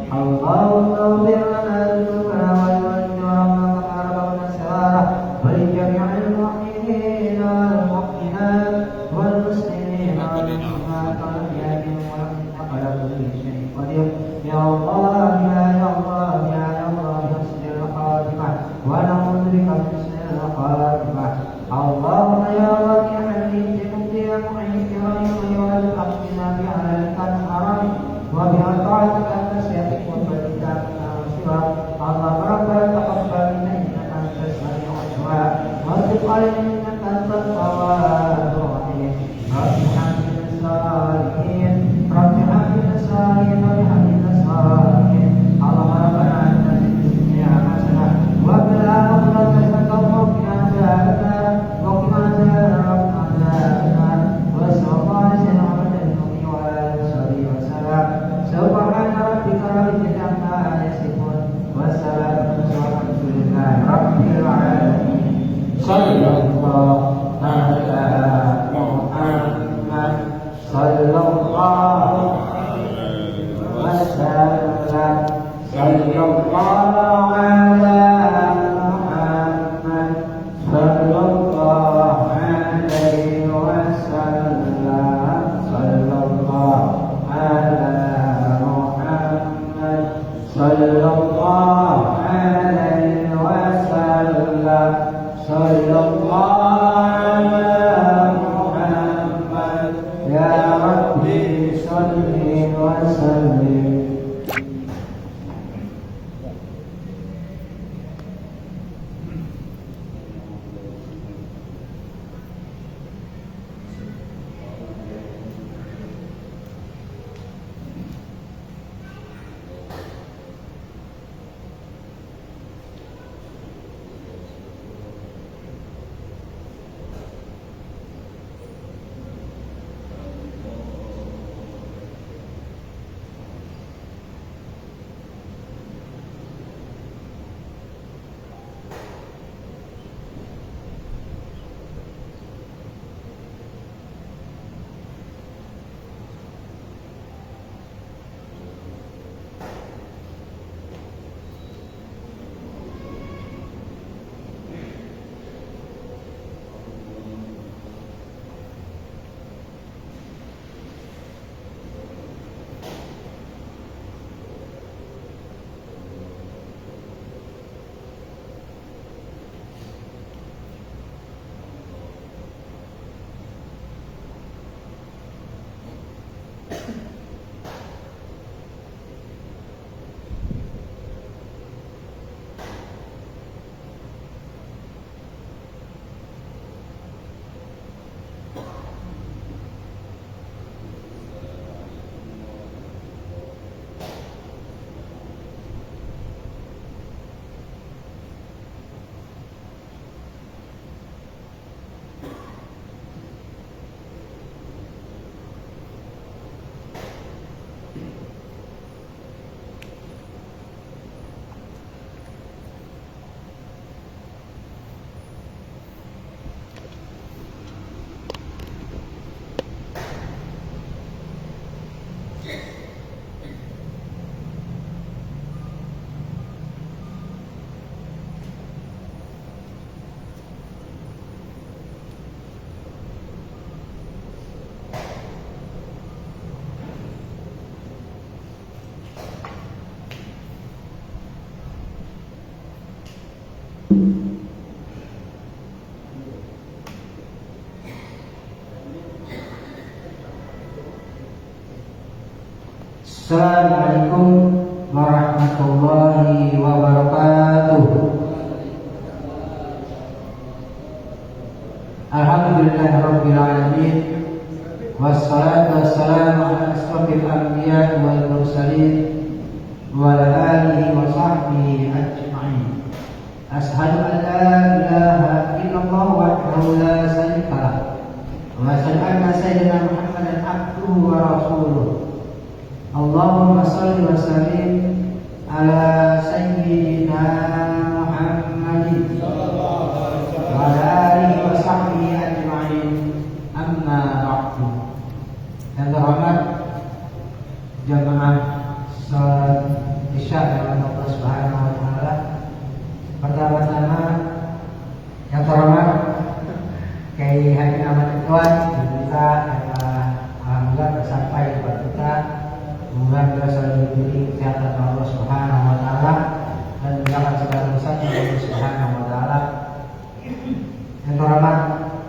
اللهم اغفر لنا ذنوبنا ويوجهنا كما ربنا سرارا ولجميع المؤمنين والمؤمنات والمسلمين والمسلمات والأحياء والأموات على كل شيء قدير يا الله يا الله يا الله حسن الخاتمة ونعوذ بك من حسن الخاتمة اللهم يا وكيل الميت مبدي معيد رحيم والأقسم بحلالك الحرام وبأطاعتك المسيح وبالكتاب والسوى اللهم ربنا تقبل منا إنك أنت السميع الدعاء وارزق علينا إنك أنت التواب الرحيم رب حمد الصالحين رب حمد الصالحين رب حمد الصالحين اللهم ربنا آتنا في الدنيا حسنة وفي الآخرة حسنة وقنا عذاب النار وقنا عذاب النار وصلى الله على سيدنا محمد النبي وعلى آله وصحبه وسلم سبحان ربك رب العزة عما يصفون والسلام والحمد لله رب العالمين صلى الله على محمد صلى الله وسلم صلى الله على محمد صلى الله عليه وسلم صلى الله على محمد صلى الله عليه وسلم صلى الله على محمد يا ربي صل وسلم. Assalamualaikum warahmatullahi wabarakatuh. Alhamdulillahirabbil alamin wassalatu wassalamu ala asrofil anbiya'i wal mursalin wa ala alihi wa sahbihi ajma'in. Ashhadu an la ilaha illallah wahdahu la syarika lah wa asyhadu anna sayyidina Muhammadan abduhu wa rasuluh. Allahumma shalli wa sallim ala sayyidina Muhammadin wa ala alihi wa sahbihi ajma'in. Amma ba'du. Yang terhormat jamaah salat isya dengan Allah Subhanahu wa taala. Pertama-tama yang terhormat Kiai Haji Ahmad Ridwan kita alhamdulillah sampai kepada kita. Semoga kita selalu diberi kesehatan Allah Subhanahu wa taala dan menjaga segala urusan Allah Subhanahu wa taala. Yang terhormat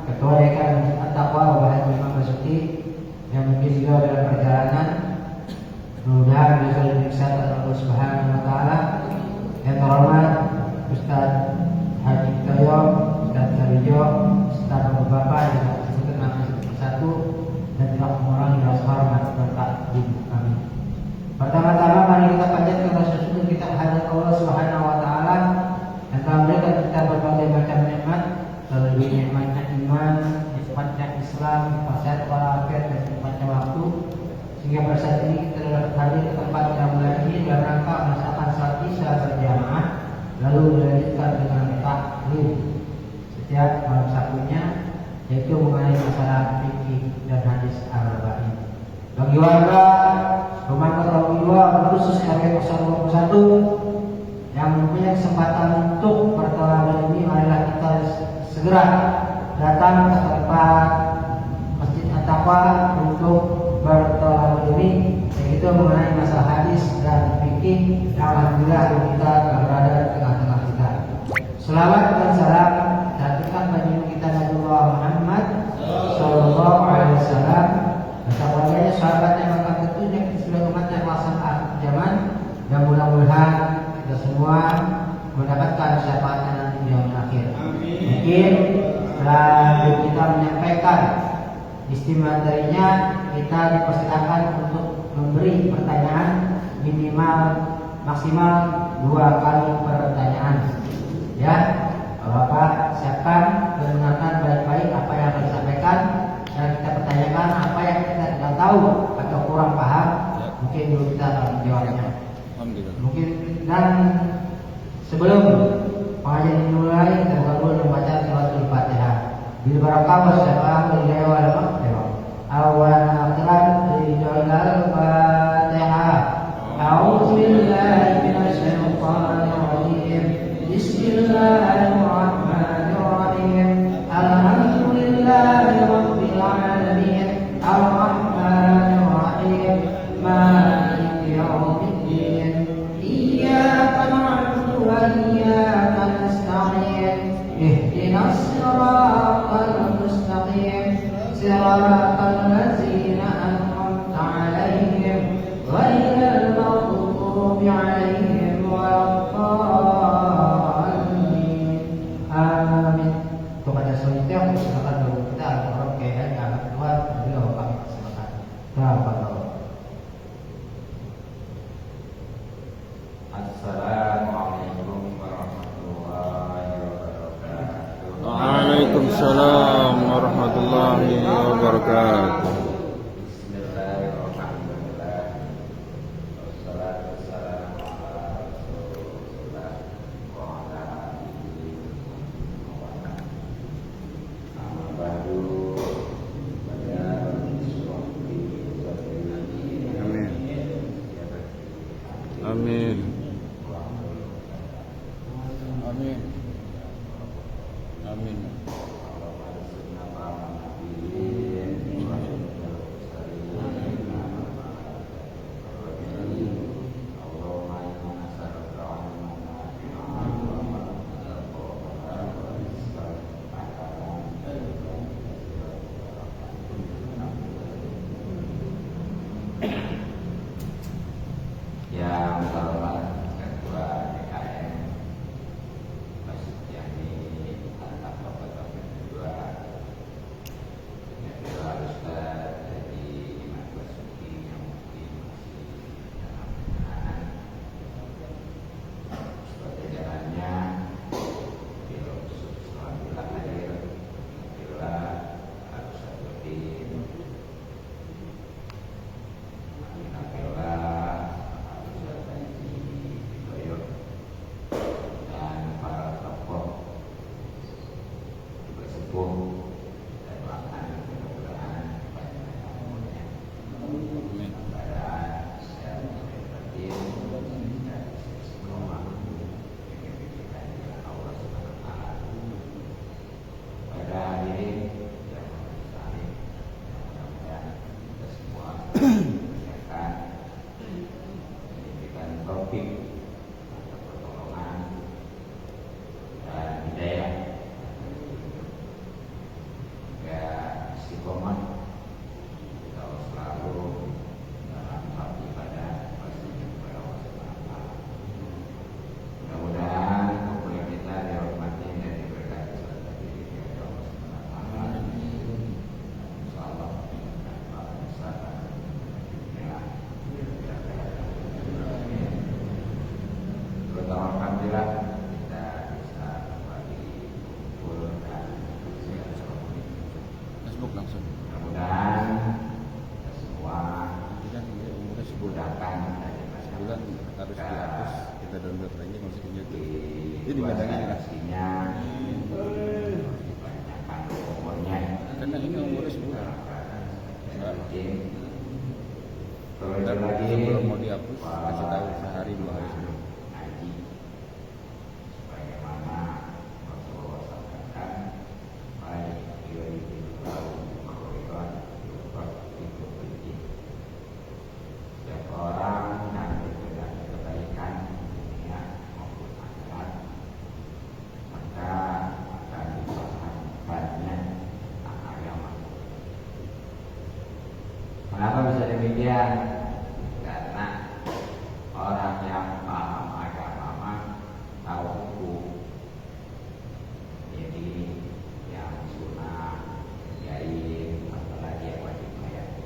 Ketua Dekan At-Taqwa Bapak Haji Imam Basuki yang mungkin juga dalam perjalanan, mudah-mudahan bisa lebih kesehatan Allah Subhanahu wa taala. Yang terhormat Ustaz Haji Toyo, Ustaz Karijo, Ustaz Bapak yang disebutkan nama satu dan tidak mengurangi rasa hormat dan takdim kami. Pertama-tama mari kita panjatkan rasa syukur kita kehadirat Allah Subhanahu wa taala yang telah memberikan kita berbagai macam nikmat, terlebih nikmatnya iman, nikmatnya Islam, fasad walafiat dan nikmatnya waktu, sehingga pada saat ini kita dapat hadir ke tempat yang mulia ini dalam rangka melaksanakan salat Isya berjamaah, lalu dilanjutkan dengan taklim setiap malam Sabtunya, yaitu mengenai masalah fikih dan hadis arba'in. Bagi warga Rumah Kota 2 khusus RW 021 yang mempunyai kesempatan untuk bertolak ini, marilah kita segera datang ke tempat Masjid At-Taqwa untuk bertolak ini, yaitu mengenai masalah hadis dan fikih. Alhamdulillah kita telah berada di tengah-tengah kita. Selawat dan salam datangkan bagi kita Nabi Muhammad Sallallahu Alaihi Wasallam beserta keluarganya, sahabatnya, maka tentunya seluruh umatnya masa akhir zaman, dan mudah-mudahan kita semua mendapatkan syafaatnya nanti di yaumul akhir. Mungkin setelah kita menyampaikan isi materinya, kita dipersilakan untuk memberi pertanyaan minimal maksimal 2 kali pertanyaan. Ya, Bapak siapkan dan dengarkan baik-baik apa yang akan disampaikan dan kita pertanyakan apa yang kita tidak tahu atau kurang paham, mungkin dulu kita akan menjawabnya. Mungkin dan sebelum pengajian dimulai, kita buka dulu membaca suratul Fatihah. Bil barakah wassalamu lillahi wa rahmatullahi awalan akhiran ridal Fatihah. A'udzu billahi minasy syaithanir rajim. Bismillahirrahmanirrahim. Alhamdulillahi rabbil alamin. Ar-Rahmanir Rahim. Maliki yaumiddin. Iyyaka na'budu wa iyyaka nasta'in. Ihdinas siratal mustaqim. Siratal ladzina an'amta 'alaihim ghairil maghdubi 'alaihim waladdallin. Amin. Kepada selanjutnya silakan dulu kita orang kayak anak keluar juga Bapak silakan. Berapa tahu? Assalamualaikum warahmatullahi wabarakatuh. Waalaikumsalam warahmatullahi wabarakatuh. Bismillahirrahmanirrahim. Wassalatu wassalamu ala Rasulillah wa ala alihi wa sahbihi. Amma ba'du. Amin. Amin. Amin. Yang terhormat Ketua DKM Masjid Jami At-Taqwa Kota 2, Ketua Ustaz Haji Imam Basuki yang mungkin masih dalam perjalanan. Sebagai jalannya beliau alhamdulillah hadir, alhamdulillah harus hadir, alhamdulillah. taufik, pertolongan dan hidayah, ya istiqomah kita selalu dalam hal ibadah pastinya kepada Allah Subhanahu wa Ta'ala. Mudah-mudahan kumpulan kita dirahmati dan diberkati serta dididik oleh Allah Subhanahu wa Ta'ala. Insyaallah terutama alhamdulillah kita bisa kembali kumpul dan silaturahmi. Facebook langsung. Mudah-mudahan kita semua Nanti kan dia umurnya sebulan. mudahkan dari Sebulan harus dihapus, kita download lagi masuk ke YouTube. Jadi di badangin lah. pastinya dibanyakan umurnya. Karena ini umurnya sebulan. Mungkin terus Dan lagi sebelum mau dihapus, kasih tahu sehari 2 hari sebelum. ngaji sebagaimana Rasulullah sampaikan, baik tahu khairan itu penting. Setiap orang yang diberikan kebaikan dunia maupun akhirat, maka akan dipahamkannya amal yang masuk. Kenapa bisa demikian? Karena orang yang paham agama tahu hukum. Jadi yang sunnah, jadi apalagi yang wajib bayar.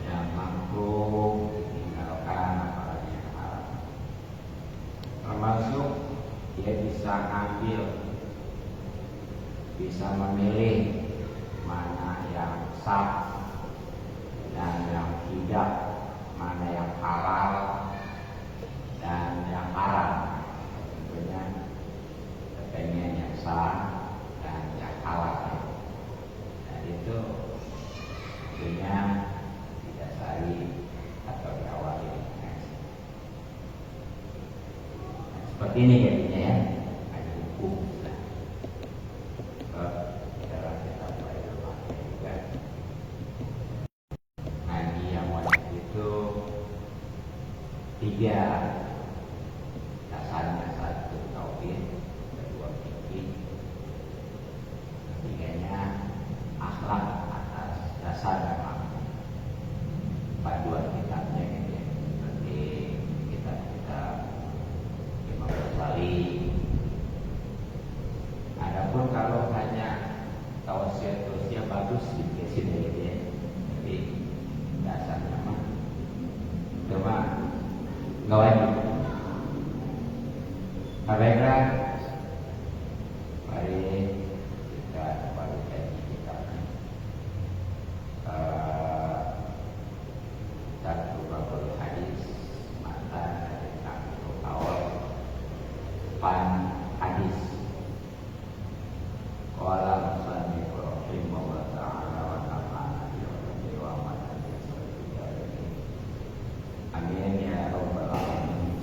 Yang makruh tinggalkan, apalagi yang haram. Termasuk dia bisa ambil, bisa memilih mana yang sah dan yang tidak, mana yang halal dan yang haram. Tentunya pengen yang sah dan yang halal. Dan itu tentunya didasari atau diawali dengan seperti ini jadinya ya, ada hukum. Dalam kitab Al-Fatihah juga ngaji yang wajib itu 3 dasarnya. 1 tauhid, 2 fikih, 3-nya akhlak atas dasar memang panduan kitabnya gitu ya. Seperti kitab-kitab Imam Ghazali. Adapun kalau hanya tausiah bagus dikasih dari dia, tapi dasarnya mah cuma nggak wajib. Baiklah, mari kita kembali kaji kitabnya. Satu babul hadis mata dari satu awal pan hadis. Qala musannif rahimahullah ta'ala wa nafa'ana bihi wa amana bihi. Amin ya rabbal alamin.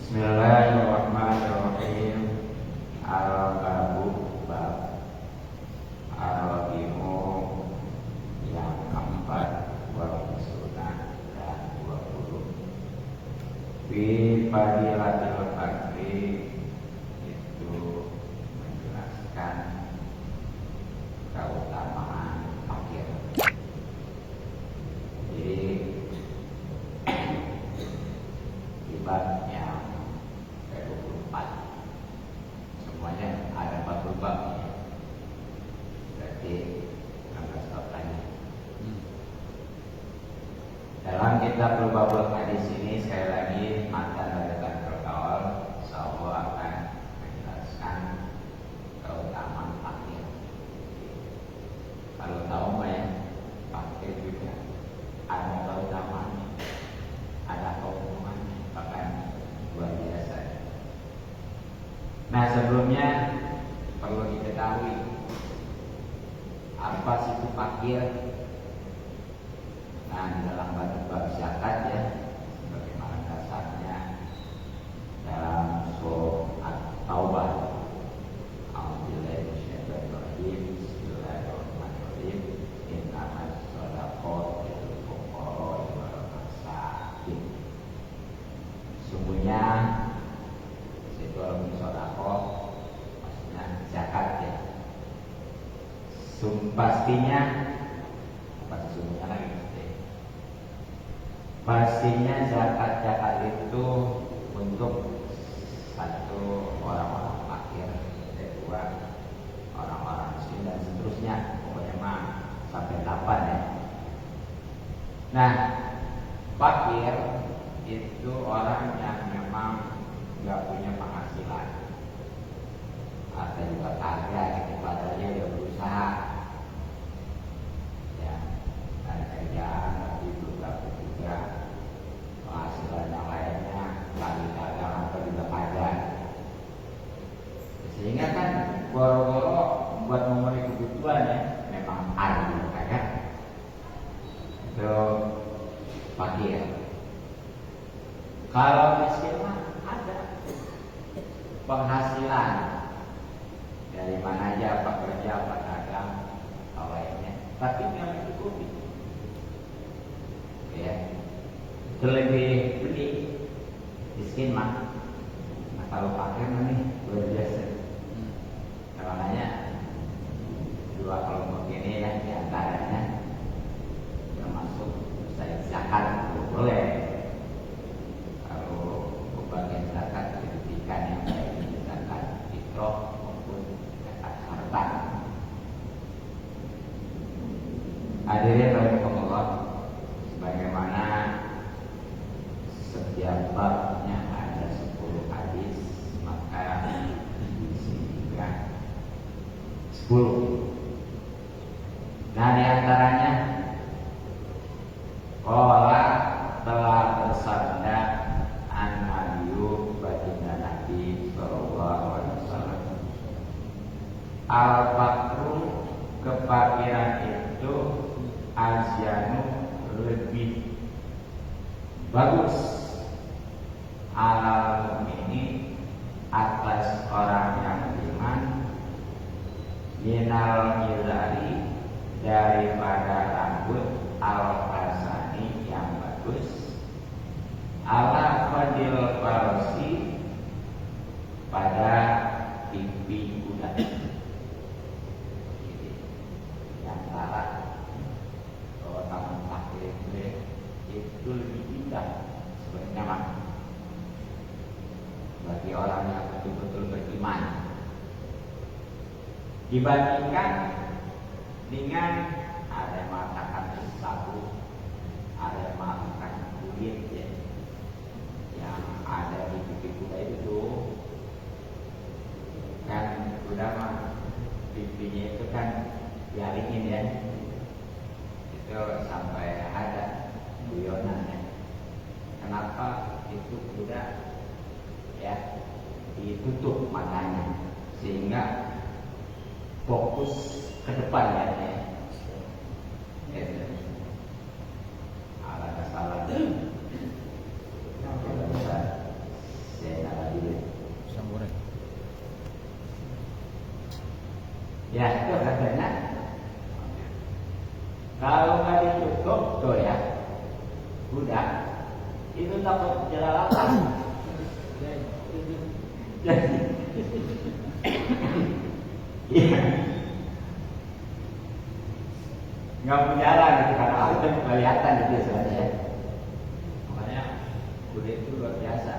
Bismillahirrahmanirrahim. Bismillahirrahmanirrahim. Al-babu bab al-rabimu yang keempat, wal sunnah dan 20. Fi fadilatil fakri itu menjelaskan keutamaan fakir. Jadi di bab yang ke-24 semuanya ada 40 bab ya. Berarti 16 bab lagi. Dalam kitab Babul Hadis ini sekali lagi matan dari terkawal insyaallah akan menjelaskan keutamaan fakir. Kalau tahu mah ya, fakir juga ada keutamaannya, ada keutamaan bahkan luar biasa. Nah, sebelumnya perlu diketahui apa sih itu fakir. Nah, di dalam bab zakat ya, bagaimana dasarnya dalam surat At-Taubah. Alhamdulillahirrahmanirrahim. Bismillahirrahmanirrahim. Innamas shadaqatu lil fuqara wal masakin. Sungguhnya itu sedekah, maksudnya zakat ya. Pastinya apa sesungguhnya lagi? Pastinya zakat itu untuk satu orang-orang fakir, kedua orang-orang miskin dan seterusnya, pokoknya mah sampai 8 ya. Nah, fakir itu orang yang memang nggak punya penghasilan atau juga kagak, padahal dia berusaha ya, ada kerjaan tapi juga penghasilan yang lainnya lagi dagang atau juga kagak, sehingga kan boro-boro buat memenuhi kebutuhan ya memang ada juga kagak itu fakir. Kalau miskin mah ada penghasilan dari mana aja, apa kerja, apa dagang, apa lainnya, tapi nggak mencukupi. Ya, itu lebih beli miskin mah. Nah, kalau fakir mah nih luar biasa. Nah, makanya dua kelompok ini ya diantaranya termasuk saya zakat boleh. Bagian zakat pendidikan yang baik ini zakat fitrah maupun zakat harta. Hadirin rahimakumullah, sebagaimana setiap babnya ada 10 hadis, maka di sini juga 10. Nah, di antaranya telah bersabda baginda Nabi Sallallahu Alaihi Wasallam, al-fakru kefakiran itu asyanu lebih bagus alal ini atas orang yang beriman minal milari daripada rambut al-hasani yang bagus ala fadil farsi pada pipi kuda. Yang antara kalau taman fakir itu lebih indah sebenarnya mah bagi orang yang betul-betul beriman dibandingkan dengan ada yang mengatakan sabu, ada yang mengatakan kulit ya, yang ada di pipi kuda itu kan, kuda mah pipinya itu kan dialingin ya, itu sampai ada guyonannya. Kenapa itu kuda ya ditutup matanya sehingga fokus ke depan ya, ala salah ya, itu katanya kalau nggak ditutup tuh ya kuda itu takut jelalatan. Iya, nggak mau jalan gitu karena itu kelihatan gitu sebenarnya. Makanya kuda itu luar biasa.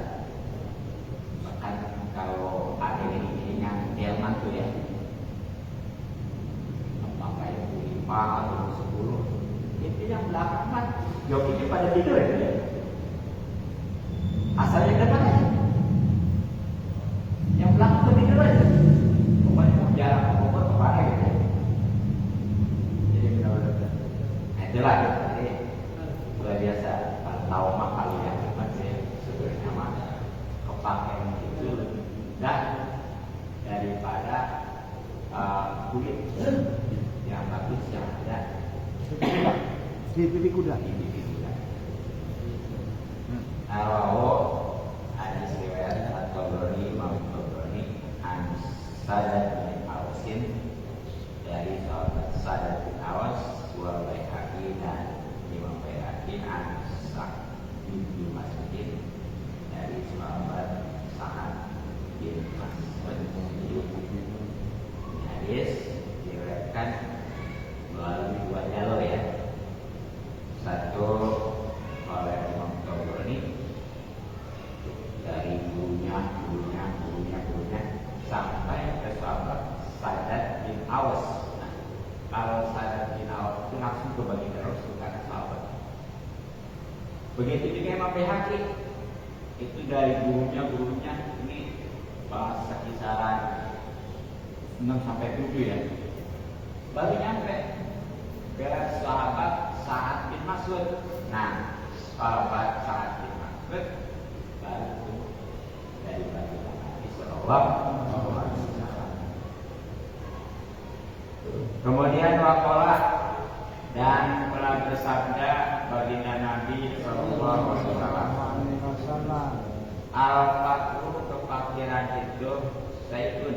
Bahkan kalau ada ini yang delman tuh ya, pakai 5 atau 10, itu yang belakang kan jokinya pada tidur ya. Asalnya depan aja, yang belakang tuh tidur aja. Pokoknya mau jalan ke kemana gitu. Jadi benar-benar. Nah itulah jadi luar biasa. Kalau tahu mah kalau yang depan sih sebenarnya mah kepakai itu lebih mudah daripada kulit yang bagus yang ada Di pipi kuda. di bibir kuda. Rawahu hadis riwayat At-Tabrani Imam Tabrani an Sadat bin Ausin dari sahabat Sadat bin Aus wa Baihaqi dan Imam Baihaqi an Sa'd bin Mas'ud dari sahabat Sa'ad bin Mas'ud. Hadis diriwayatkan melalui dua jalur ya. Satu oleh Imam Tabrani dari gurunya sampai ke sahabat Sadat bin Aus. Nah, kalau Sadat bin Aus itu langsung kebagi terus karena sahabat. Begitu juga Imam Baihaqi itu dari gurunya ini bahasa kisaran 6 sampai 7 ya. Baru nyampe ke sahabat Sa'ad bin Mas'ud. Nah, sahabat Sa'ad bin Mas'ud baru dari baginda Nabi Sallallahu Alaihi Wasallam. Kemudian waqala dan telah bersabda baginda Nabi Sallallahu Alaihi Wasallam, al-fakru kefakiran itu sayyidun.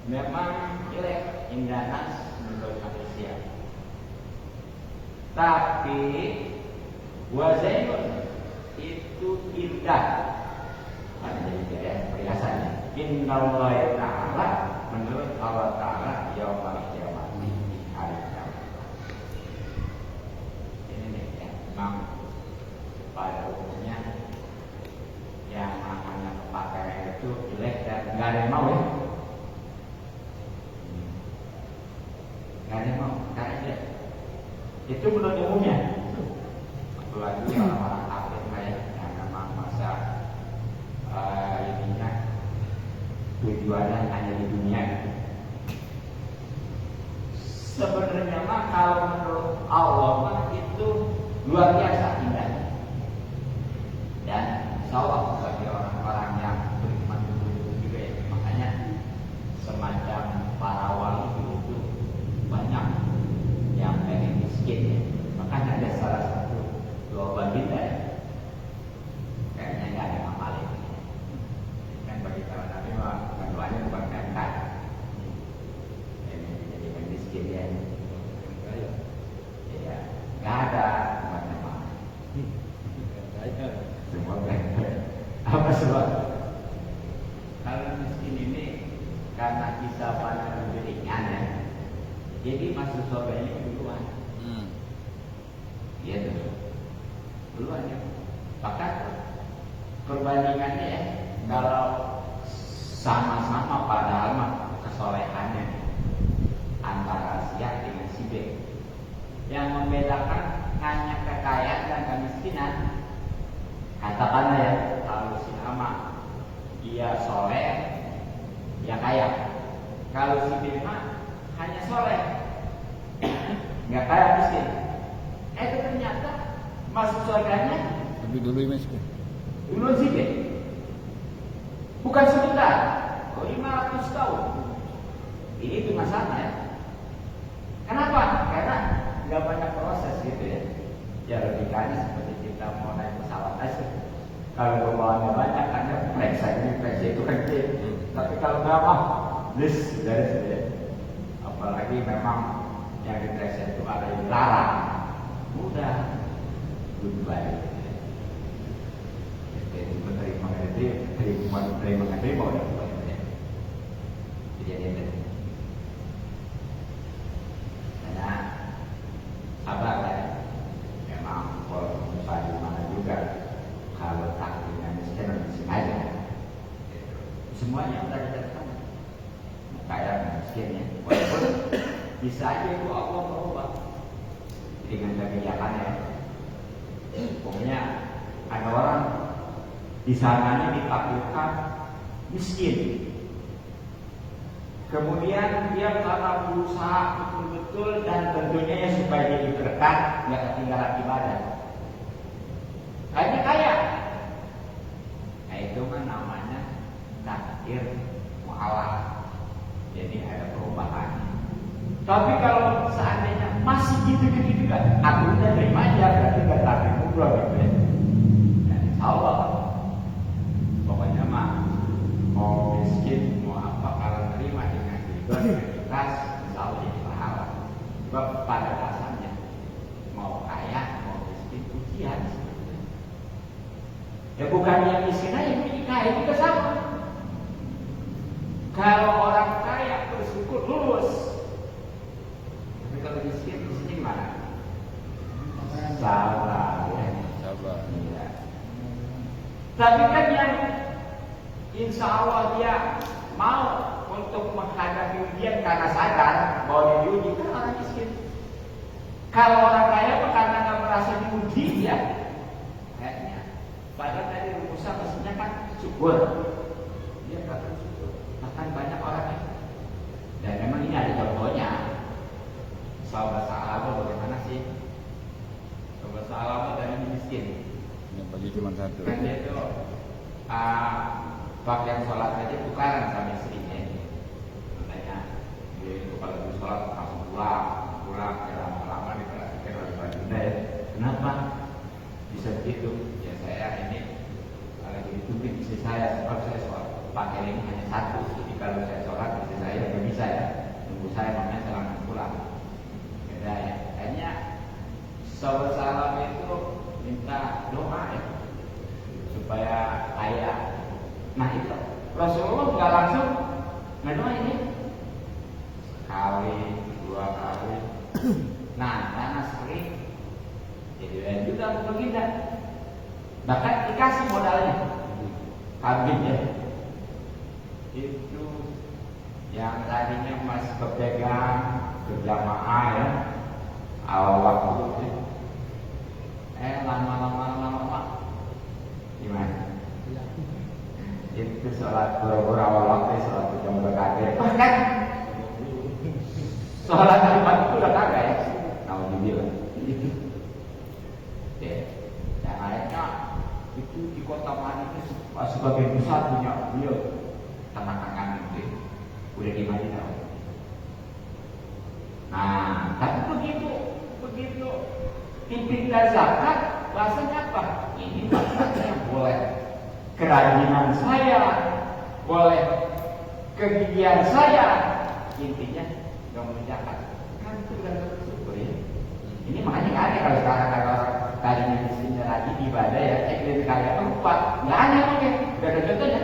Memang jelek indanas menurut manusia. Tapi wazainun itu indah. Ada jadi ya perhiasannya. Innallaha ta'ala menurut Allah Ta'ala yaumul qiyamah hari kiamat. Ini nih ya, memang pada umumnya yang namanya pakaian itu jelek dan nggak ada yang mau ya. Nggak ada yang mau karena jelek. Itu menurut umumnya. Apalagi orang-orang kafir yang memang masa ininya tujuannya hanya di dunia. Sebenarnya mah kalau menurut Allah mah itu luar biasa indahnya. Dan insya bagi orang-orang yang beriman dulu juga ya, makanya semacam para wali itu banyak yang pengen miskin ya. Makanya ada salah satu doa baginda ya. Kayaknya nggak ada amal ini. Kan bagi para nabi mah doanya bukan kata. Ini jadi miskin ya. Ya, nggak ada macam-macam. Semua apa sebab? Kalau miskin ini karena hisabannya lebih ringan ya. Jadi masuk surga ini duluan. Iya tuh. Duluan ya. Bahkan perbandingannya ya, kalau sama-sama padahal mah kesolehannya antara si A dengan si B. Yang membedakan hanya kekayaan dan kemiskinan. Katakanlah ya, kalau si A mah dia soleh, dia kaya. Kalau si B mah hanya soleh, nggak kaya miskin. Ternyata masuk surganya Tapi dulu miskin. dulu sih deh. Bukan sebentar, 500 tahun. Ini cuma sama ya. Kenapa? Karena nggak banyak proses gitu ya. Ya logikanya seperti kita mau naik pesawat aja. Kalau pembawaannya banyak kan ya periksa ini, periksa itu kecil. Tapi kalau nggak mah, list dari sini. Apalagi memang yang diperiksa itu ada yang dilarang. Mudah, goodbye. Jadi menerima udah boleh. Jadi ada. Karena sabar ya. Memang kalau usaha di mana juga, kalau takdirnya miskin aja. Semuanya udah ditetapkan. Kaya miskin ya. Walaupun bisa aja itu Allah merubah dengan kebijakannya. Pokoknya ada orang di sananya ditakdirkan miskin. Kemudian dia karena berusaha betul-betul dan tentunya ya supaya dia berkat, nggak ketinggalan ibadah. Kayaknya kaya. Nah itu kan namanya takdir. akhir mualaf. Jadi ada perubahan. Tapi kalau seandainya masih gitu-gitu kan, aku udah terima aja, berarti gak tapi ngobrol gitu ya. Dan insya Allah, pokoknya mah mau miskin, mau apa, kalau terima dengan ikhlas, insya Allah jadi pahala. Sebab pada dasarnya mau kaya, mau miskin, ujian. Ya bukan yang miskin aja, yang kaya juga sama. Kalau orang kaya bersyukur lulus, tapi kalau miskin gimana? Sabar ya. Sabar. Iya. Tapi kan yang insya Allah dia mau untuk menghadapi ujian karena sadar bahwa dia diuji, kan orang miskin. Kalau orang kaya karena nggak merasa diuji ya, kayaknya. Padahal tadi rumusan mestinya kan syukur. Dia nggak bersyukur. Bahkan banyak orang yang, dan memang ini ada contohnya. Sahabat sahabat bagaimana sih? Sahabat sahabat dan ini miskin. Yang bagi cuma satu. Kan dia itu pakaian sholat saja tukaran sama istrinya. Makanya dia itu kalau di sholat langsung pulang ya lama-lama diperhatikan oleh baginda ya. Kenapa bisa begitu? Ya saya ini lagi ditubik istri saya sebab saya sholat pakaian ini hanya satu. Jadi kalau saya sholat istri saya tidak bisa ya. Tunggu saya makanya saya langsung pulang. Beda ya. Kayaknya sahabat salam itu minta doa ya supaya kaya. Nah itu Rasulullah nggak langsung ngedoa ini sekali, 2 kali. Nah karena sering jadi lain juga begitu. Bahkan dikasih modalnya habis ya. Itu yang tadinya masih berpegang berjamaah ya awal waktu itu. Lama gimana? Itu sholat berapa awal waktu, sholat jam berkagak. Bahkan sholat Jumat itu udah kagak ya. Alhamdulillah. Ya, dan akhirnya itu di kota Madinah sebagai pusat punya beliau teman-teman itu udah di Madinah. Nah, tapi begitu dipindah zakat, bahasanya apa? Ini bahasanya boleh kerajinan saya, boleh kegigihan saya, intinya nggak mau zakat. Kan itu udah bersyukur ya. Ini makanya nggak ada kalau sekarang kalau tadinya istrinya rajin ibadah ya, dari kaya lupa, nggak ada makanya, udah ada contohnya.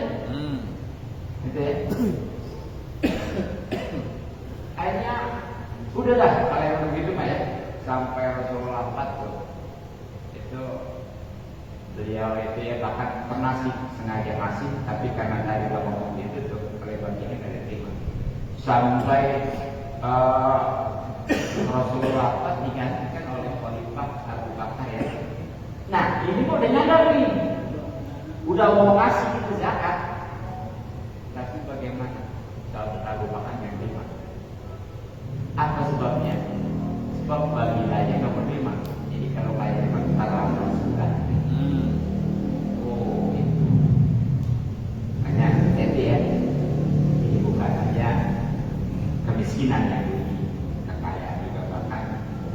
Gitu ya. Akhirnya udahlah kalau yang begitu mah ya, sampai Rasulullah tuh itu beliau itu ya bahkan pernah sih sengaja ngasih, tapi karena tadi udah ngomong gitu tuh lebarnya nggak diterima. Sampai Rasulullah digantikan oleh Khalifah Abu Bakar ya. Nah ini udah nyadar nih, udah mau ngasih itu zakat, tapi bagaimana kalau Abu Bakar yang terima? Apa sebabnya? Sebab bagi aja nggak menerima. Jadi kalau kaya memang salah sudah. Oh itu. Hanya jadi ya. Ini bukan hanya kemiskinan yang rugi, kekayaan juga bahkan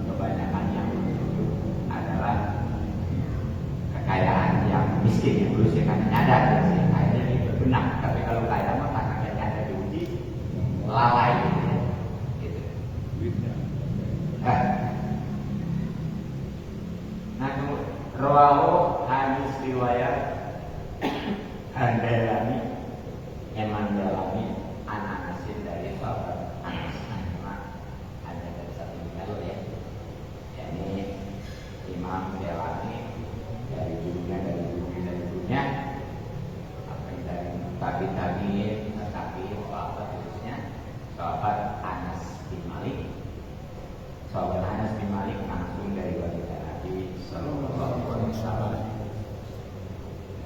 kebanyakan yang itu adalah kekayaan yang miskin yang dulu sih karena nyadar ya sih kayaknya itu benar. Tapi kalau kaya mah karena nggak nyadar diuji lalai gitu. Nah, rawahu hadis riwayat An-Dalami Eman Dalami An-Anasin dari sahabat Anas. Ada dari satu jalur ya. Ini Imam Dalami dari gurunya apa yang dari tabi'in tetapi apa terusnya sahabat Anas bin Malik. Sahabat Anas bin Malik langsung dari baginda Nabi Sallallahu Alaihi Wasallam.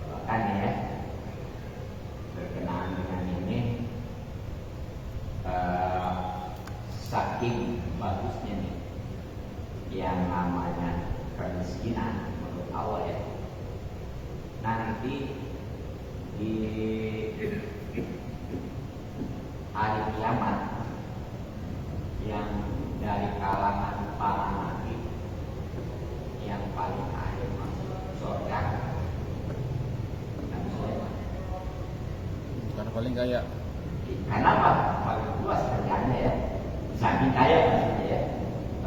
Bahkan ya berkenaan dengan ini saking bagusnya nih yang namanya kemiskinan menurut Allah ya. Nanti di paling kaya. Karena apa? Paling luas kerjaannya ya. Saking kaya maksudnya ya.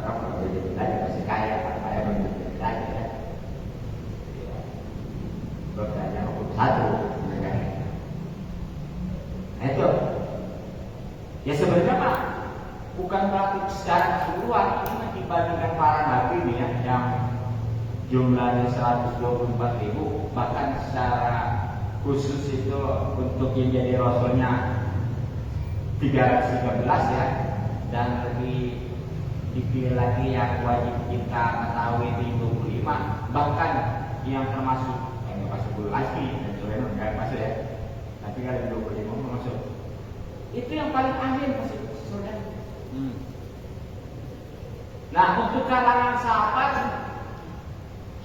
Orang kalau jadi belajar pasti kaya, kaya belum belajar ya. Belajar nomor satu. Nah itu. Ya sebenarnya Pak, bukan berarti secara keseluruhan ini dibandingkan para nabi nih ya, yang jumlahnya 124.000, bahkan secara khusus itu untuk yang jadi rasulnya 313 ya, dan lebih dipilih lagi yang wajib kita ketahui di 25, bahkan yang termasuk masuk dulu lagi dan sebenarnya enggak masuk ya, tapi kalau 25 masuk itu yang paling akhir masuk saudara. Nah untuk kalangan sahabat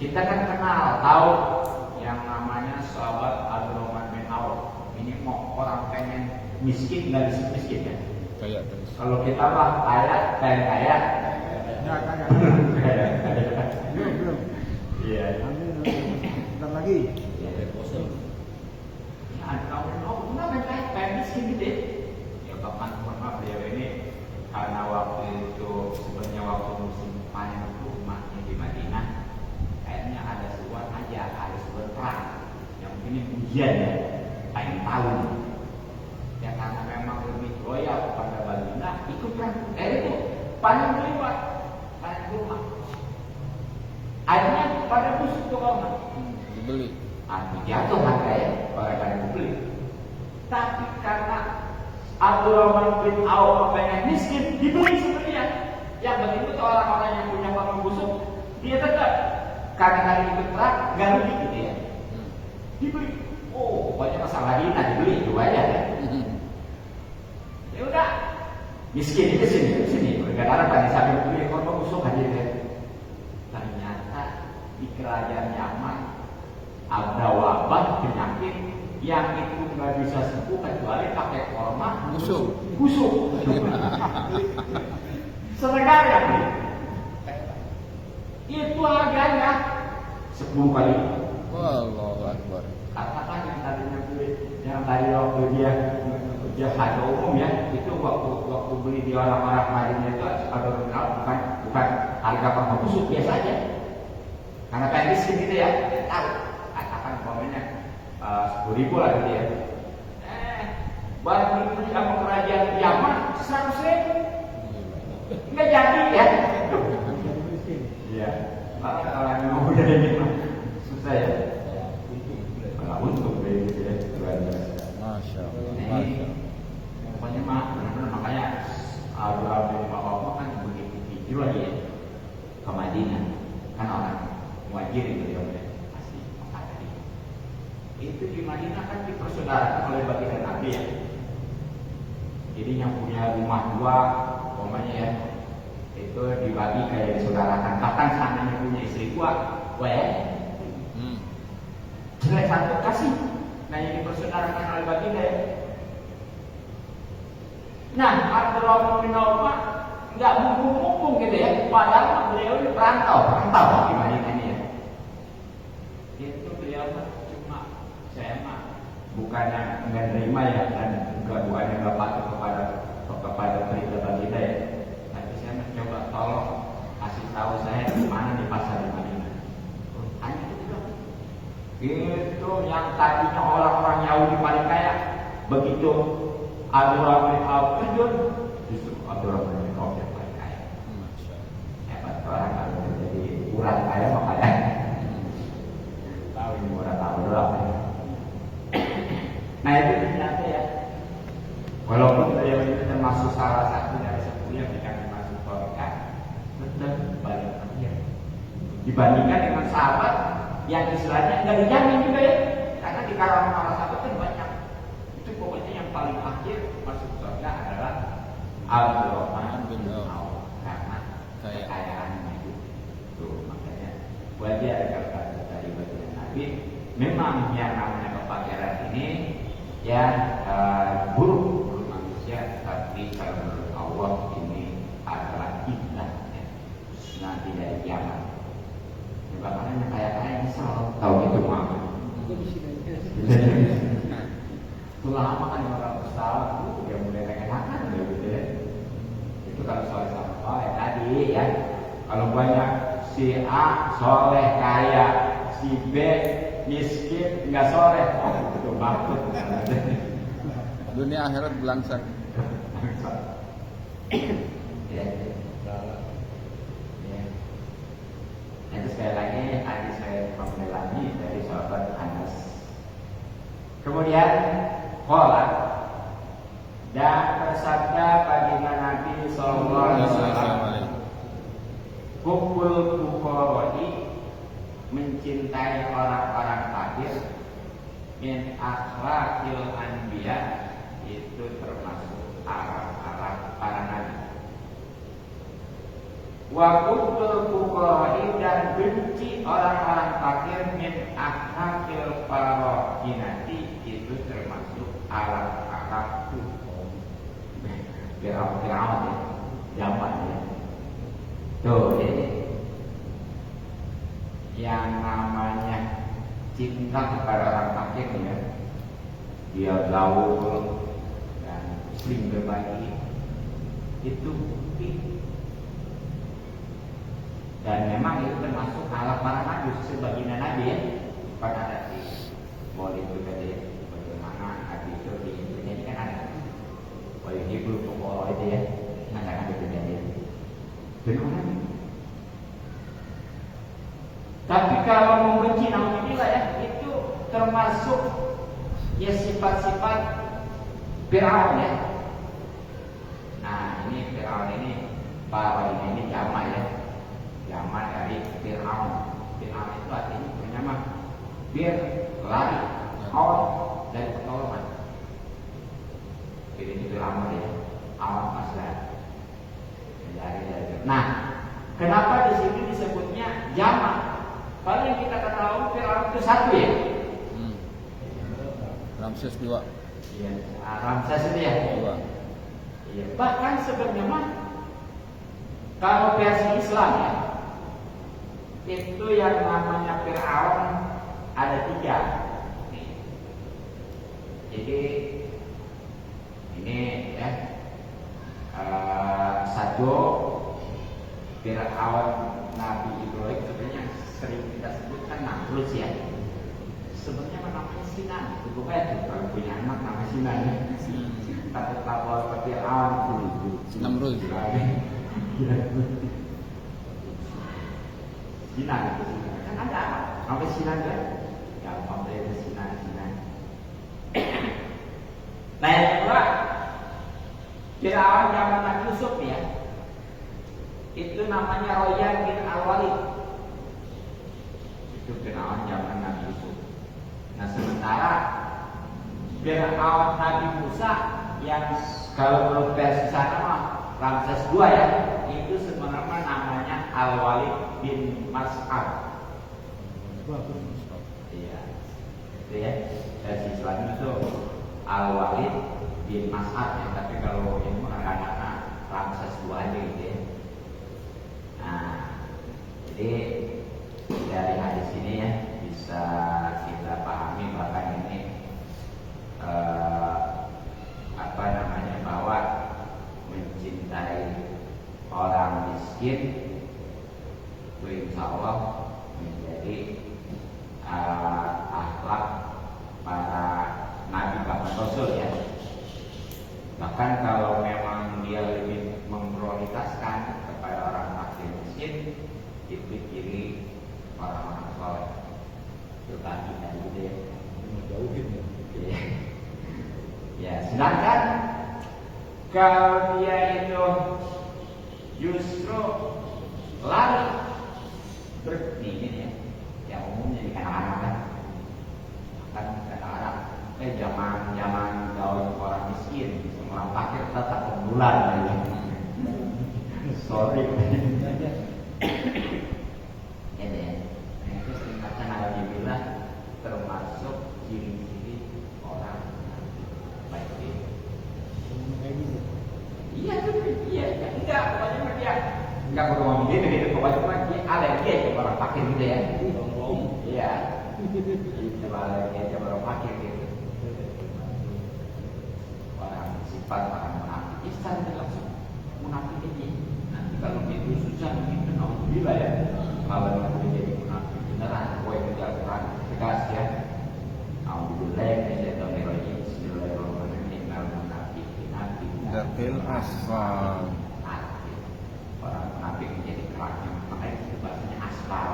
kita kan kenal, tahu yang namanya sahabat Abdurrahman bin Auf. Ini mau orang pengen miskin dari miskin ya. Kaya terus. Kalau kita mah kaya, pengen kaya. Ya, kaya. Belum. Iya. Bentar lagi. Ya, ada orang enggak pengen miskin gitu. Ya kapan pernah beliau ini karena waktu itu sebenarnya waktu musim panen itu rumahnya di Madinah. Kayaknya ada sebuah aja, ada sebuah perang yang ini ujian ya, pengen tahu ya, karena memang lebih loyal kepada Madinah ikut perang. Itu panen berlipat, panen rumah. Akhirnya pada busuk tuh orang Dibeli. jatuh harga ya, orang pada dibeli. Tapi karena Abdurrahman bin Auf pengen miskin, dibeli sebenarnya. Yang begitu orang-orang yang punya panen busuk, dia tetap karena kali ikut perang nggak rugi gitu ya, dibeli. Oh pokoknya masalah ini dibeli itu aja ya. Ya udah miskin itu sini bergadang pada sambil beli korban busuk aja ya. Ternyata di kerajaan Yaman ada wabah penyakit yang itu nggak bisa sembuh kecuali pakai korma busuk. Senegara nih. Itu harganya 10 kali. Wallahu akbar. Katakan yang tadinya beli, yang tadi waktu dia harga umum ya, itu waktu beli di orang-orang Madinah itu ada bukan harga korma busuk biasa aja. Karena pengen miskin gitu ya, tahu. Katakan umpamanya 10.000 lah gitu ya. Baru beli sama kerajaan Yaman 100.000. Nggak jadi ya. Iya. Kalau yang mau jadi ini susah ya. Malah untung deh gitu ya. Masya Allah. Ini pokoknya benar-benar makanya Abdullah bin Auf kan begitu hijrah dia ke Madinah. Kan orang muhajir itu dia pasti makanya itu di Madinah kan dipersaudarakan oleh baginda Nabi ya. Jadi yang punya rumah dua, umpamanya ya, itu dibagi kayak disaudarakan. Bahkan seandainya punya istri dua, jelek satu kasih. Nah yang dipersaudarakan oleh baginda ya. Nah Abdurrahman bin Auf nggak mumpung gitu ya. Padahal beliau ini perantau di Madinah ini ya. Itu beliau cuma saya mah bukannya nggak terima ya, dan bukannya nggak patuh kepada perintah baginda ya. Tapi saya mencoba tolong kasih tahu saya di mana di pasar di Madinah. Hanya itu doang. Itu yang tadinya orang-orang Yahudi paling kaya, begitu Abdurrahman bin Auf terjun, justru Abdurrahman bin Auf yang paling kaya. Hebat orang kalau jadi kurang kaya makanya tahu ini orang tahu doang. Nah itu ternyata ya, walaupun beliau itu termasuk salah satu dari 10 yang dikasih masuk surga, tetap balik akhir dibandingkan dengan sahabat yang istilahnya nggak dijamin juga ya, karena di kalangan para sahabat kan banyak. Itu pokoknya yang paling akhir masuk surga adalah Abdurrahman bin Auf karena kekayaannya itu. Tuh makanya wajar kalau dari baginda Nabi memang yang namanya kepakiran ini ya buruk menurut manusia, tapi kalau menurut Allah ini adalah indah ya. Nanti dari kiamat makanya kaya-kaya nyesal tahu gitu mah. Tuh lama kan 500 tahun, dia mulai enakan gitu ya. Itu kalau soleh sama ya tadi ya. Kalau banyak si A soleh kaya, si B miskin nggak soleh, itu bangkrut. Dunia akhirat belangsak. Ya. Itu sekali lagi hadis saya mengulangi dari sahabat Anas. Kemudian qala dan bersabda baginda Nabi sallallahu alaihi wasallam, "Hubul fuqara'i mencintai orang-orang fakir min akhlaqil anbiya itu termasuk akhlak para nabi. Wa kubul fuqara'i dan benci orang-orang fakir min akhlaqil farahinati itu termasuk akhlak Firaun ya, zaman ya. Tuh ini yang namanya cinta kepada orang fakir ya, dia gaul dan sering berbagi itu bukti. Dan memang itu termasuk akhlak para nabi sebagian nabi ya. Pada ada di Maulid itu tadi ya, bagaimana nabi itu ini kan ada. Wah ini belum pokok itu ya, ada kejadian. Benar. Tapi kalau membenci naudzubillah ya, itu termasuk ya sifat-sifat Firaun ya. Nah ini Firaun ini bahwa ini jamak ya. Jamak dari Firaun. Firaun itu artinya bernama bir lari, awan dari pertolongan. Jadi itu lama ya, awan masalah. Nah, kenapa di sini disebutnya jamak? Kalau yang kita ketahui Firaun itu satu ya. Ramses 2. Iya, Ramses itu ya. 2. Iya. Bahkan sebenarnya mah kalau versi Islam ya, itu yang namanya Firaun ada 3. Nih. Jadi ini ya satu Firaun Nabi Ibrahim sebenarnya sering kita sebutkan Namrud ya. Sebenarnya namanya Sinan. Bukan itu kalau punya anak namanya Sinan ya. Takut lapor ke Firaun Namrud. Sinan itu kan ada apa? Sampai Sinan kan? Gampang deh Sinan. Nah yang kedua Firaun zaman Nabi Yusuf ya. Itu namanya Royan bin Al-Walid. Itu Firaun zaman Nabi Yusuf. Nah sementara Firaun Nabi Musa yang kalau menurut versi sana mah Ramses II ya, itu sebenarnya namanya Al-Walid bin Mas'ad. Iya. Itu ya. Versi Islam itu Al-Walid bin Mas'ad ya, tapi kalau ini anak-anak Ramses II aja gitu ya. Nah, jadi dari hadis ini ya bisa kita pahami bahkan ini bahwa mencintai orang miskin itu insya Allah menjadi akhlak para nabi bahkan rasul ya. Bahkan kalau memang dia lebih memprioritaskan kepada orang fakir miskin, itu ciri orang-orang soleh. Itu tadi kan gitu ya. Menjauhin ya. Ya, sedangkan kalau dia itu justru lari berdingin ya, yang umumnya di anak-anak kan anak-anak zaman gaul orang miskin, orang fakir tetap bulan lagi. Sorry. Ya deh, itu singkatan alhamdulillah termasuk ciri-ciri orang baik itu. Iya tuh, iya, enggak, pokoknya dia enggak perlu ngomong gitu, pokoknya dia alergi aja orang fakir gitu ya. Iya, itu alergi aja orang fakir gitu. sifat orang munafik. Ya secara tidak langsung munafik ini. Nanti kalau itu susah begitu, alhamdulillah ya. Kalau yang boleh jadi munafik beneran, kue kerja kurang tegas ya. Alhamdulillah ya Bismillahirrahmanirrahim. Bismillahirrahmanirrahim. Munafik, munafik. Dakil asfal. Orang munafik menjadi keraknya, makanya itu bahasanya aspal.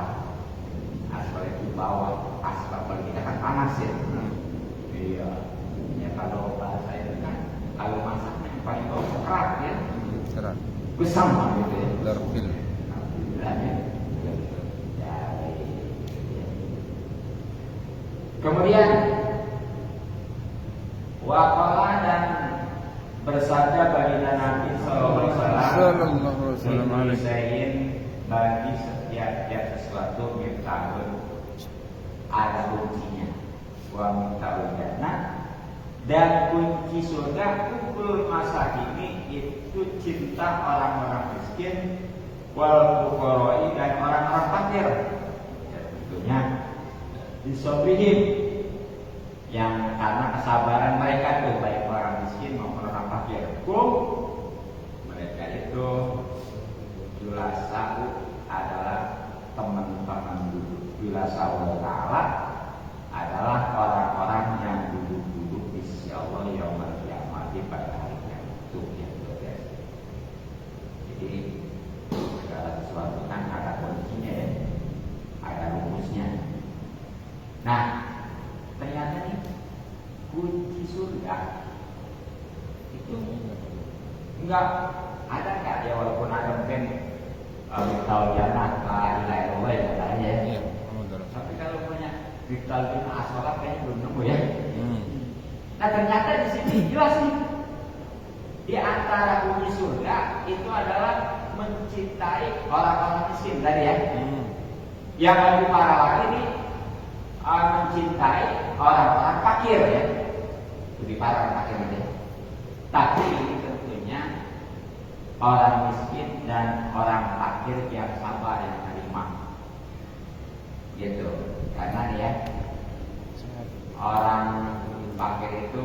Aspal itu bawah, aspal kalau kita kan panas ya. Iya. Ya kalau bahasa itu kan, kalau masaknya yang paling bawah kerak ya. Kerak. Kusam gitu ya. Darfil. Alhamdulillah ya. Ya, baik. Kemudian waqala dan bersabda baginda Nabi sallallahu alaihi wasallam bagi setiap sesuatu miftahun ada kuncinya. Wa miftahul jannah, dan kunci surga kubur masa kini itu cinta orang-orang miskin wal fuqara'i, dan orang-orang fakir. Ya, tentunya disobrihim, yang karena kesabaran mereka tuh, baik orang miskin maupun orang fakir. Mereka itu Yulasau adalah teman-teman duduk. Yulasau ta'ala adalah orang-orang yang duduk-duduk di sisi Allah yaumul qiyamah, pada hari kiamat itu yang berdas. Jadi segala sesuatu kan ada kuncinya ya, ada rumusnya. Nah, ternyata nih kunci surga itu enggak ada nggak ya, walaupun ada mungkin tahu jannah la ilaha illallah ya katanya ya. Iya. Tapi kalau punya Biktal bin Aswalab kayaknya belum nemu ya. Hmm. Nah ternyata di sini jelas nih, di antara kunci surga itu adalah mencintai orang-orang miskin tadi ya. Yang lebih parah lagi ini mencintai orang-orang fakir ya. Lebih parah fakir aja. Tapi ini tentunya orang miskin dan orang fakir yang sabar, yang terima. Gitu. Karena ya, orang fakir itu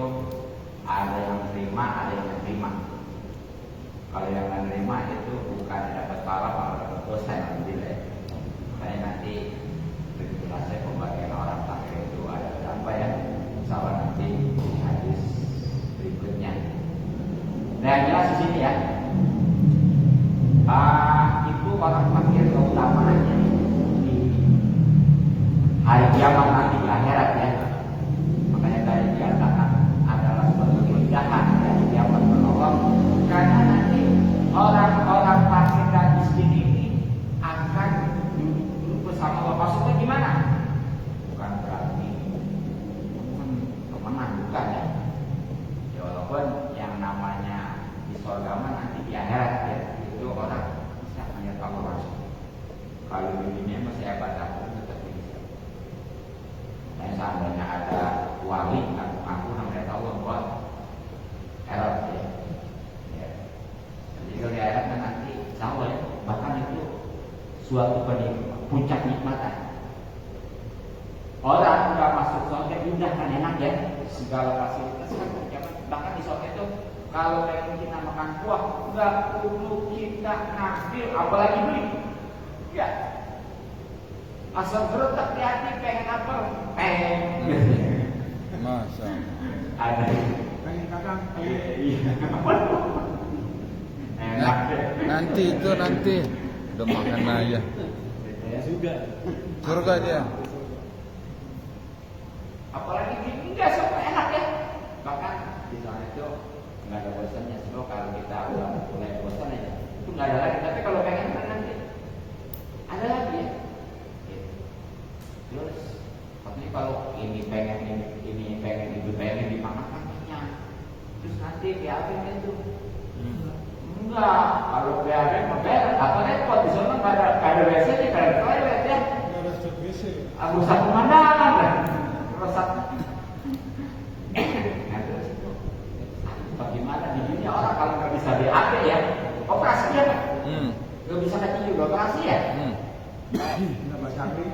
ada yang terima, ada yang terima. Kalau yang menerima itu bukan dapat pahala, malah dapat dosa, alhamdulillah. Makanya nanti begitu saya pembagian orang fakir itu ada berapa ya? Insyaallah nanti di hadis berikutnya. Nah, yang jelas di sini ya. Itu orang fakir keutamaannya di hari kiamat nanti di akhirat ya. Makanya tadi dikatakan adalah suatu kemudahan dari kiamat Allah, karena nanti orang-orang fakir dan miskin ini akan duduk bersama Allah. Maksudnya gimana? Bukan berarti temenan, bukan ya. Ya walaupun yang namanya di surga nanti di akhirat ya, itu orang bisa melihat Allah langsung. Kalau di dunia masih ibadah tetap bisa. Dan seandainya ada wali aku namanya Allah buat error ya. Jadi kalau di akhirat kan nanti insya Allah ya, bahkan itu suatu puncak nikmatan. Orang udah masuk surga udah kan enak ya, segala fasilitas kan terjamin. Bahkan di surga itu kalau pengen kita makan buah nggak perlu kita ngambil, apalagi beli. Ya, asal berletak di hati pengen apa? Pengen. Masa. Ada. Pengen kadang. Iya. Enak. Nanti udah makan aja. Surga dia. Apalagi gini enggak sampai enak ya. Bahkan di sana itu nggak ada bosannya. So kalau kita udah mulai bosan aja, itu nggak ada lagi. Tapi kalau pengen kan nanti ada lagi ya. Terus, maksudnya kalau ini pengen itu pengen dimakan makannya. Terus nanti diambil itu. Enggak, kalau biarin membayar, apa repot di sana nggak ada WC nih, nggak ada toilet ya. Rusak pemandangan lah, rusak. Nah terus itu, bagaimana di dunia orang kalau nggak bisa BAB ya, operasi ya kan? Nggak bisa kaki juga operasi ya? Nggak bahasa Inggris.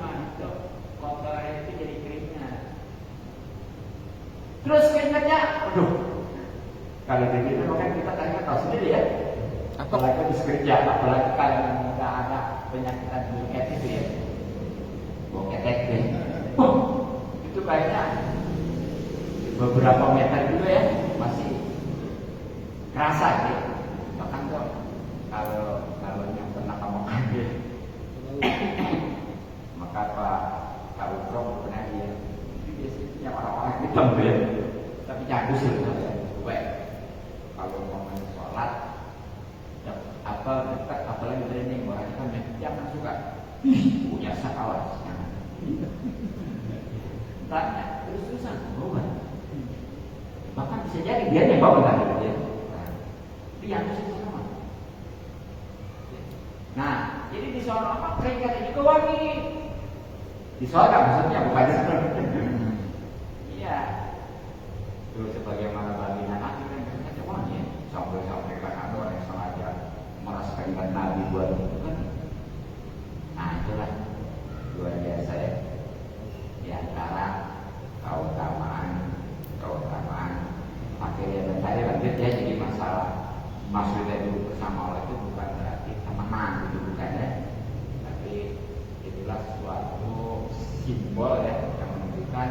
Kotoran itu jadi keringat. Terus keringatnya, aduh, Kalau begitu kan kita tanya tahu sendiri ya. Apa? Apalagi habis kerja, apalagi kalau nggak ada penyakitan boket itu ya. Boket itu. Itu kayaknya beberapa meter juga ya masih kerasa ya. Bahkan tuh kalau yang pernah kamu ambil maka Pak Utro pernah dia itu biasanya orang-orang hitam ya, tapi jago sih ya. Kalau ngomongin sholat ya, apa dekat apalagi training orangnya kan jangan suka punya sakawas tanya terus-terusan bawa bahkan bisa jadi dia yang bawa tadi dia yang terus sama. Nah jadi di soal apa keringatnya juga wangi di soal maksudnya bukan di soal iya terus sebagaimana baginda Nabi kan keringatnya wangi sampai kan ada orang yang sengaja merasa keringat Nabi buat itu kan. Nah itulah luar biasa ya di antara keutamaan akhirnya dan tadi lanjut ya jadi masalah maksudnya dulu bersama Allah itu bukan berarti temenan gitu bukan ya, tapi itulah suatu simbol ya yang menunjukkan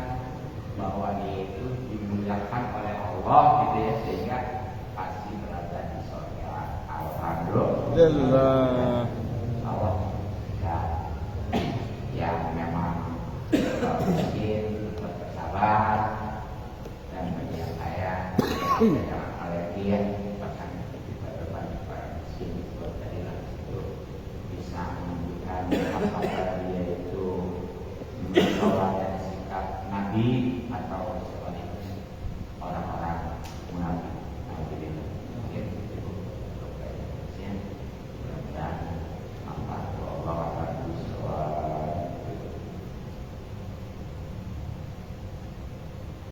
bahwa dia itu dimuliakan oleh Allah gitu ya sehingga pasti berada di surga. Alhamdulillah. Allah ya yang memang mungkin bersabar dan bagi yang kaya jangan alergi ya bahkan kita berbagi pada sini tadi itu bisa menunjukkan apa